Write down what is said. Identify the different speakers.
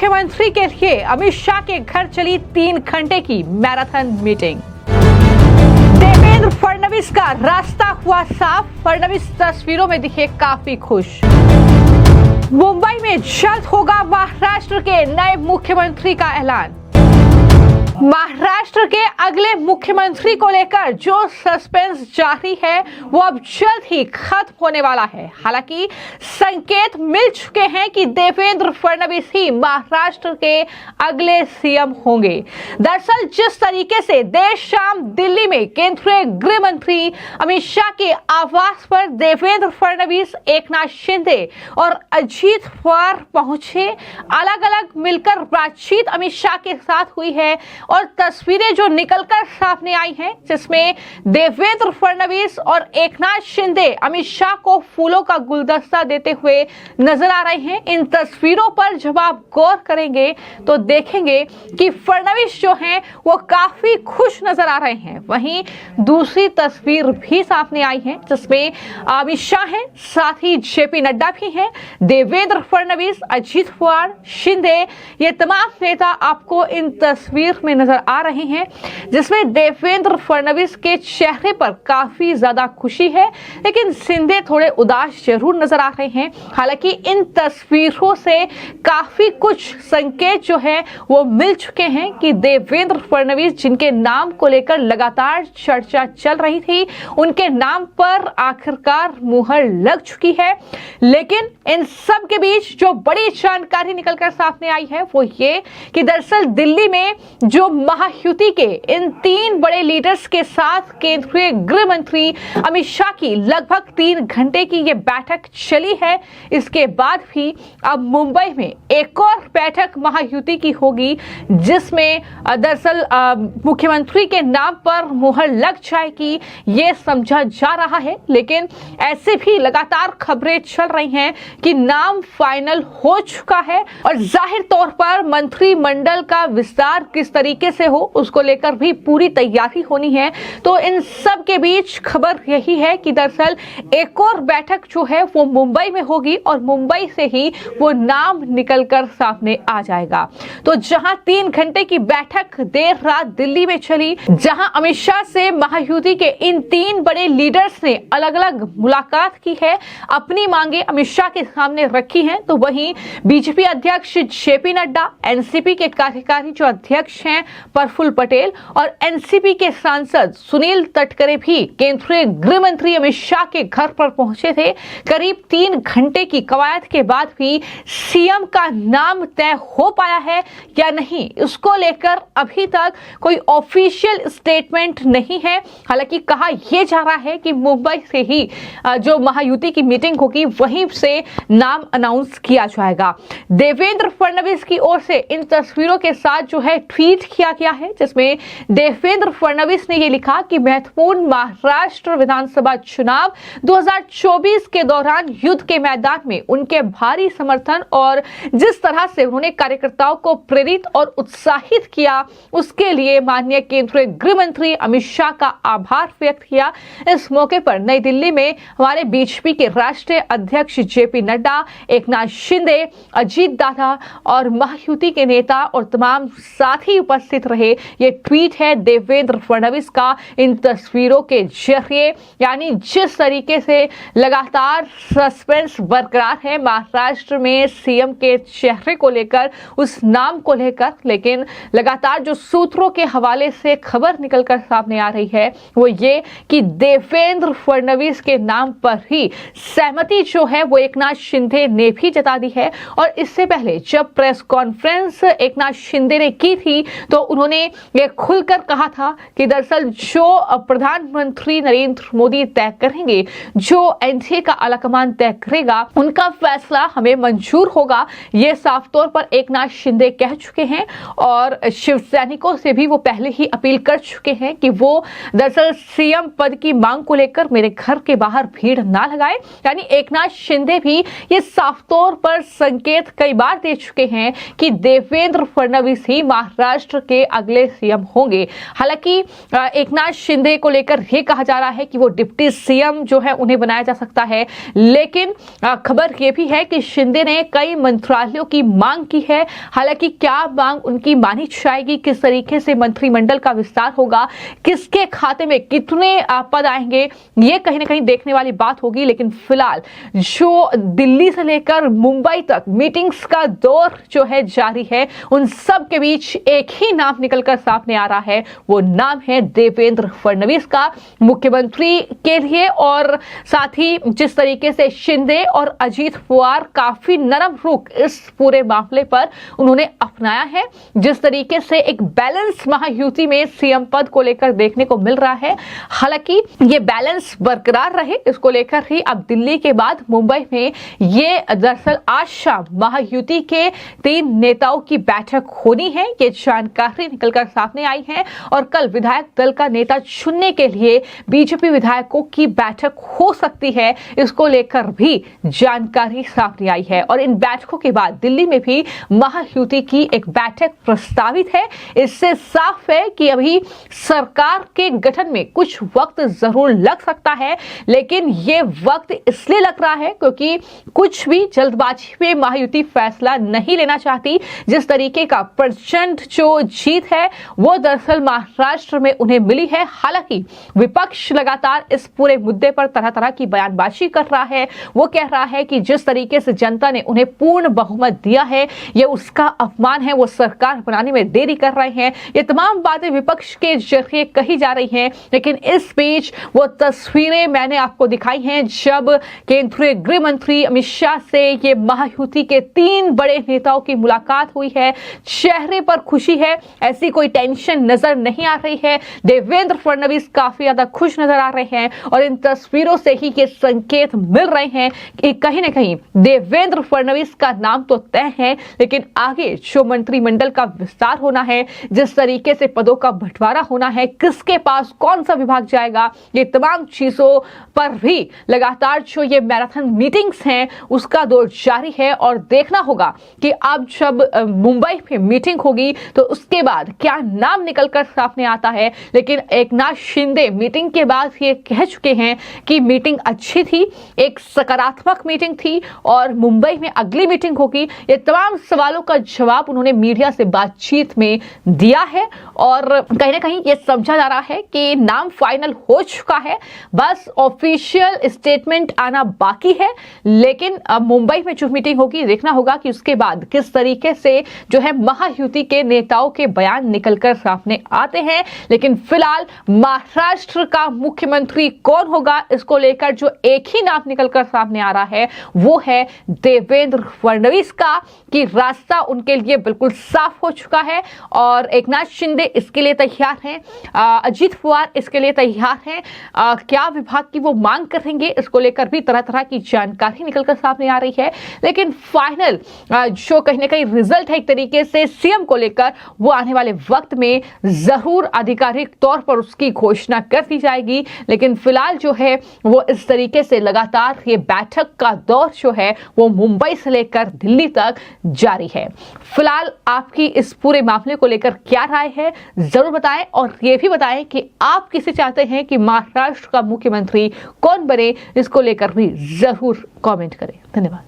Speaker 1: मुख्यमंत्री के लिए अमित शाह के घर चली 3 घंटे की मैराथन मीटिंग। देवेंद्र फडणवीस का रास्ता हुआ साफ, फडणवीस तस्वीरों में दिखे काफी खुश। मुंबई में जल्द होगा महाराष्ट्र के नए मुख्यमंत्री का ऐलान। महाराष्ट्र के अगले मुख्यमंत्री को लेकर जो सस्पेंस जारी है वो अब जल्द ही खत्म होने वाला है। हालांकि संकेत मिल चुके हैं कि देवेंद्र फडणवीस ही महाराष्ट्र के अगले सीएम होंगे। दरअसल जिस तरीके से देर शाम दिल्ली में केंद्रीय गृह मंत्री अमित शाह के आवास पर देवेंद्र फडणवीस, एकनाथ शिंदे और अजीत पवार पहुंचे, अलग अलग मिलकर बातचीत अमित शाह के साथ हुई है और तस्वीरें जो निकलकर सामने आई हैं जिसमें देवेंद्र फडणवीस और एकनाथ शिंदे अमित शाह को फूलों का गुलदस्ता देते हुए नजर आ रहे हैं। इन तस्वीरों पर जब आप गौर करेंगे तो देखेंगे कि फडणवीस जो हैं वो काफी खुश नजर आ रहे हैं। वहीं दूसरी तस्वीर भी सामने आई है जिसमें अमित शाह हैं, साथ ही जेपी नड्डा भी हैं, देवेंद्र फडणवीस, अजीत पवार, शिंदे, ये तमाम नेता आपको इन तस्वीर में नजर आ रहे हैं जिसमें देवेंद्र फडणवीस के चेहरे पर काफी ज्यादा खुशी है, लेकिन शिंदे थोड़े उदास जरूर नजर आ रहे हैं। हालांकि इन तस्वीरों से काफी कुछ संकेत जो है वो मिल चुके हैं कि देवेंद्र फडणवीस, जिनके नाम को लेकर लगातार चर्चा चल रही थी, उनके नाम पर आखिरकार मुहर लग चुकी है। लेकिन इन सब के बीच जो बड़ी जानकारी निकलकर सामने आई है वो ये कि दरअसल दिल्ली में जो महायुति के इन 3 बड़े लीडर्स के साथ केंद्रीय गृह मंत्री अमित शाह की लगभग 3 घंटे की ये बैठक चली है, इसके बाद भी अब मुंबई में एक और बैठक महायुति की होगी जिसमें दरअसल मुख्यमंत्री के नाम पर मुहर लग जाएगी, ये समझा जा रहा है। लेकिन ऐसे भी लगातार खबरें चल रही हैं कि नाम फाइनल हो चुका है और जाहिर तौर पर मंत्रिमंडल का विस्तार किस तरीके से हो उसको लेकर भी पूरी तैयारी होनी है। तो इन सब के बीच खबर यही है कि दरअसल एक और बैठक जो है वो मुंबई में होगी और मुंबई से ही वो नाम निकलकर सामने आ जाएगा। तो जहां 3 घंटे की बैठक देर रात दिल्ली में चली, जहां अमित शाह से महायुति के इन 3 बड़े लीडर्स ने अलग अलग मुलाकात की है, अपनी मांगे अमित शाह के सामने रखी हैं, तो वहीं बीजेपी अध्यक्ष जेपी नड्डा, एनसीपी के कार्यकारी जो अध्यक्ष हैं प्रफुल्ल पटेल और एनसीपी के सांसद सुनील तटकरे भी केंद्रीय गृह मंत्री अमित शाह के घर पर पहुंचे थे। करीब 3 घंटे की कवायद के बाद भी सीएम का नाम तय हो पाया है या नहीं, इसको लेकर अभी तक कोई ऑफिशियल स्टेटमेंट नहीं है। हालांकि कहा यह जा रहा है कि मुंबई से ही जो महायुति की मीटिंग होगी वहीं से नाम अनाउंस किया जाएगा। देवेंद्र फडणवीस की ओर से इन तस्वीरों के साथ जो है ट्वीट किया गया है जिसमें देवेंद्र फडणवीस ने यह लिखा कि महत्वपूर्ण महाराष्ट्र विधानसभा चुनाव 2024 के दौरान युद्ध के मैदान में उनके भारी समर्थन और जिस तरह से उन्होंने कार्यकर्ताओं को प्रेरित और उत्साहित किया उसके लिए माननीय केंद्रीय गृह मंत्री अमित शाह का आभार व्यक्त किया। इस मौके पर नई दिल्ली में हमारे बीजेपी के राष्ट्रीय अध्यक्ष जेपी नड्डा, एकनाथ शिंदे, अजीत दादा और महायुति के नेता और तमाम साथी उपस्थित रहे। ये ट्वीट है देवेंद्र फडणवीस का इन तस्वीरों के जरिए, यानी जिस तरीके से लगातार सस्पेंस बरकरार है महाराष्ट्र में सीएम के चेहरे को लेकर, उस नाम को लेकर, लेकिन लगातार जो सूत्रों के हवाले से खबर निकलकर सामने आ रही है वो ये कि देवेंद्र फडणवीस के नाम पर ही सहमति जो है वो एकनाथ शिंदे ने भी जता दी है। और इससे पहले जब प्रेस कॉन्फ्रेंस एकनाथ शिंदे ने की थी तो उन्होंने ये खुलकर कहा था कि दरअसल जो प्रधानमंत्री नरेंद्र मोदी तय करेंगे, जो एनडीए का आलाकमान तय करेगा, उनका फैसला हमें मंजूर होगा। ये साफ तौर पर एकनाथ शिंदे कह चुके हैं और शिव सैनिकों से भी वो पहले ही अपील कर चुके हैं कि वो दरअसल सीएम पद की मांग को लेकर मेरे घर के बाहर भीड़ ना लगाए। यानी एकनाथ शिंदे भी ये साफ तौर पर संकेत कई बार दे चुके हैं कि देवेंद्र फडणवीस ही महाराष्ट्र के अगले सीएम होंगे। हालांकि एकनाथ शिंदे को लेकर यह कहा जा रहा है कि वो डिप्टी सीएम जो है उन्हें बनाया जा सकता है, लेकिन खबर यह भी है कि शिंदे ने कई मंत्रालयों की मांग की है। हालांकि क्या मांग उनकी मानी जाएगी, किस तरीके से मंत्रिमंडल का विस्तार होगा, किसके खाते में कितने पद आएंगे, ये कहीं ना कहीं देखने वाली बात होगी। लेकिन फिलहाल जो दिल्ली से लेकर मुंबई तक मीटिंग्स का दौर जो है जारी है, उन सब के बीच एक ही नाम निकलकर सामने आ रहा है। वो नाम है देवेंद्र फडणवीस का मुख्यमंत्री के लिए। और साथ ही जिस तरीके से शिंदे और अजीत पवार काफी नरम रुख इस पूरे मामले पर उन्होंने अपनाया है, जिस तरीके से एक बैलेंस महायुति में सीएम पद को लेकर देखने को मिल रहा है। हालांकि ये बैलेंस बरकरार रहे, इसको लेकर ही अब दिल्ली के बाद मुंबई में ये दरअसल आज शाम महायुति के 3 नेताओं की बैठक होनी है, ये जानकारी निकलकर सामने आई है। और कल विधायक दल का नेता चुनने के लिए बीजेपी विधायकों की बैठक हो सकती है, इसको लेकर भी जानकारी सामने आई है। और इन बैठकों के बाद दिल्ली में भी महायुति की एक बैठक प्रस्तावित है। इससे साफ है कि अभी सरकार के गठन में कुछ वक्त जरूर लग सकता है, लेकिन यह वक्त इसलिए लग रहा है क्योंकि कुछ भी जल्दबाजी में महायुति फैसला नहीं लेना चाहती। जिस तरीके का प्रचंड जो जीत है वो दरअसल महाराष्ट्र में उन्हें मिली है। हालांकि विपक्ष लगातार इस पूरे मुद्दे पर तरह तरह की बयानबाजी कर रहा है। वो कह रहा है कि जिस तरीके से जनता ने उन्हें पूर्ण बहुमत दिया है, ये उसका अपमान है, वो सरकार बनाने में देरी कर रहे हैं। ये तमाम बातें विपक्ष के जरिए कही जा रही हैं। लेकिन इस बीच वो तस्वीरें मैंने आपको दिखाई हैं जब केंद्रीय गृह मंत्री अमित शाह से ये महायुति के 3 बड़े नेताओं की मुलाकात हुई है। चेहरे पर खुशी है, ऐसी कोई टेंशन नजर नहीं आ रही है। देवेंद्र फडणवीस काफी ज्यादा खुश नजर आ रहे हैं और इन तस्वीरों से ही ये संकेत मिल रहे हैं कि कहीं ना कहीं देवेंद्र फडणवीस का नाम तो तय है, लेकिन आगे जो मंत्रिमंडल का विस्तार होना है, जिस तरीके से पदों का बंटवारा होना है, किसके पास कौन सा विभाग जाएगा, ये तमाम चीजों पर भी लगातार जो ये मैराथन मीटिंग्स हैं उसका दौर जारी है। और देखना होगा कि अब जब मुंबई में मीटिंग होगी तो उसके बाद क्या नाम निकलकर सामने आता है। लेकिन एकनाथ शिंदे मीटिंग के बाद ये कह चुके हैं कि मीटिंग अच्छी थी, एक सकारात्मक मीटिंग थी और मुंबई में अगली मीटिंग होगी। ये तमाम सवालों का जवाब उन्होंने मीडिया से बातचीत में दिया है और कहीं ना कहीं ये समझा जा रहा है कि नाम फाइनल हो चुका है, बस ऑफिशियल स्टेटमेंट आना बाकी है। लेकिन अब मुंबई में जो मीटिंग होगी देखना होगा कि उसके बाद किस तरीके से जो है महायुति के नेताओं के बयान निकलकर सामने आते हैं। लेकिन फिलहाल महाराष्ट्र का मुख्यमंत्री कौन होगा, इसको लेकर जो एक ही नाम निकलकर सामने आ रहा है वो है देवेंद्र फडणवीस का, कि रास्ता उनके लिए बिल्कुल साफ हो चुका है और एकनाथ शिंदे इसके लिए तैयार हैं, अजीत पवार इसके लिए तैयार हैं। क्या विभाग की वो मांग करेंगे, इसको लेकर भी तरह तरह की जानकारी निकलकर सामने आ रही है। लेकिन फाइनल जो कहीं ना कहीं रिजल्ट है एक तरीके से सीएम को लेकर, वो आने वाले वक्त में जरूर आधिकारिक तौर पर उसकी घोषणा कर दी जाएगी। लेकिन फिलहाल जो है वो इस तरीके से लगातार ये बैठक का दौर जो है वो मुंबई से लेकर दिल्ली तक जारी है। फिलहाल आपकी इस पूरे मामले को लेकर क्या राय है जरूर बताएं और ये भी बताएं कि आप किसे चाहते हैं कि महाराष्ट्र का मुख्यमंत्री कौन बने, इसको लेकर भी जरूर कमेंट करें। धन्यवाद।